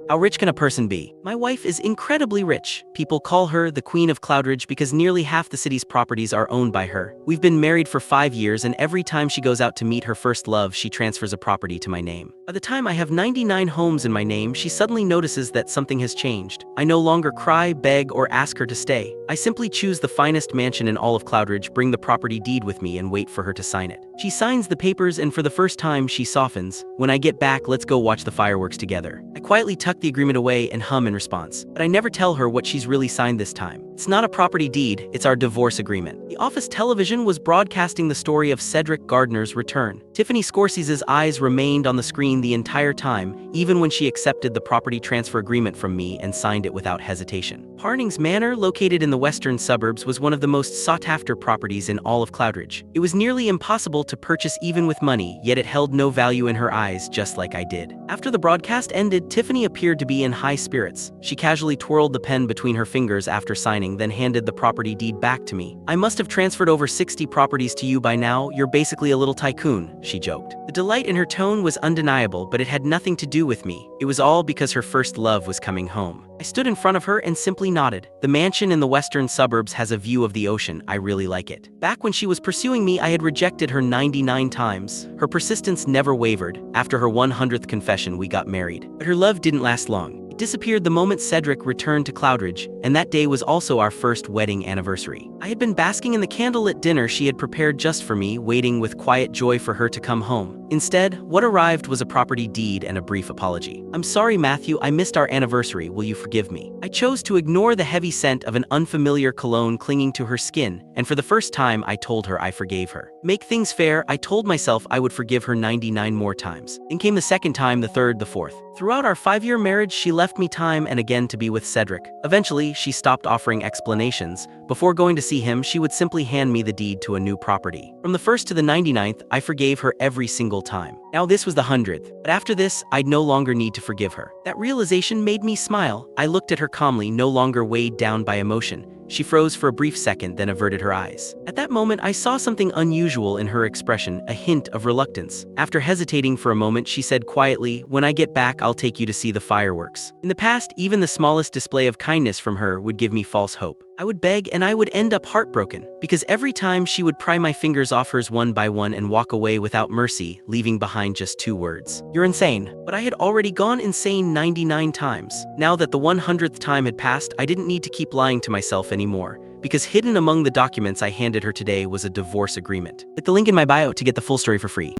How rich can a person be? My wife is incredibly rich. People call her the Queen of Cloudridge because nearly half the city's properties are owned by her. We've been married for 5 years, and every time she goes out to meet her first love, she transfers a property to my name. By the time I have 99 homes in my name, she suddenly notices that something has changed. I no longer cry, beg, or ask her to stay. I simply choose the finest mansion in all of Cloudridge, bring the property deed with me, and wait for her to sign it. She signs the papers, and for the first time, she softens. When I get back, let's go watch the fireworks together. I quietly tuck the agreement away and hum in response, but I never tell her what she's really signed this time. It's not a property deed, it's our divorce agreement. The office television was broadcasting the story of Cedric Gardner's return. Tiffany Scorsese's eyes remained on the screen the entire time, even when she accepted the property transfer agreement from me and signed it without hesitation. Parning's Manor, located in the western suburbs, was one of the most sought-after properties in all of Cloudridge. It was nearly impossible to purchase even with money, yet it held no value in her eyes, just like I did. After the broadcast ended, Tiffany appeared to be in high spirits. She casually twirled the pen between her fingers after signing, then handed the property deed back to me. "I must have transferred over 60 properties to you by now. You're basically a little tycoon," she joked. The delight in her tone was undeniable, but it had nothing to do with me. It was all because her first love was coming home. I stood in front of her and simply nodded. The mansion in the western suburbs has a view of the ocean. I really like it. Back when she was pursuing me, I had rejected her 99 times. Her persistence never wavered. After her 100th confession, we got married. But her love didn't last long. It disappeared the moment Cedric returned to Cloudridge, and that day was also our first wedding anniversary. I had been basking in the candlelit dinner she had prepared just for me, waiting with quiet joy for her to come home. Instead, what arrived was a property deed and a brief apology. "I'm sorry, Matthew, I missed our anniversary. Will you forgive me?" I chose to ignore the heavy scent of an unfamiliar cologne clinging to her skin, and for the first time, I told her I forgave her. Make things fair, I told myself I would forgive her 99 more times. Then came the second time, the third, the fourth. Throughout our 5-year marriage, she left me time and again to be with Cedric. Eventually, she stopped offering explanations. Before going to see him, she would simply hand me the deed to a new property. From the 1st to the 99th, I forgave her every single time. Now this was the 100th, but after this, I'd no longer need to forgive her. That realization made me smile. I looked at her calmly, no longer weighed down by emotion. She froze for a brief second, then averted her eyes. At that moment, I saw something unusual in her expression, a hint of reluctance. After hesitating for a moment, she said quietly, "When I get back, I'll take you to see the fireworks." In the past, even the smallest display of kindness from her would give me false hope. I would beg and I would end up heartbroken, because every time she would pry my fingers off hers one by one and walk away without mercy, leaving behind just 2 words. "You're insane." But I had already gone insane 99 times. Now that the 100th time had passed, I didn't need to keep lying to myself anymore, because hidden among the documents I handed her today was a divorce agreement. Click the link in my bio to get the full story for free.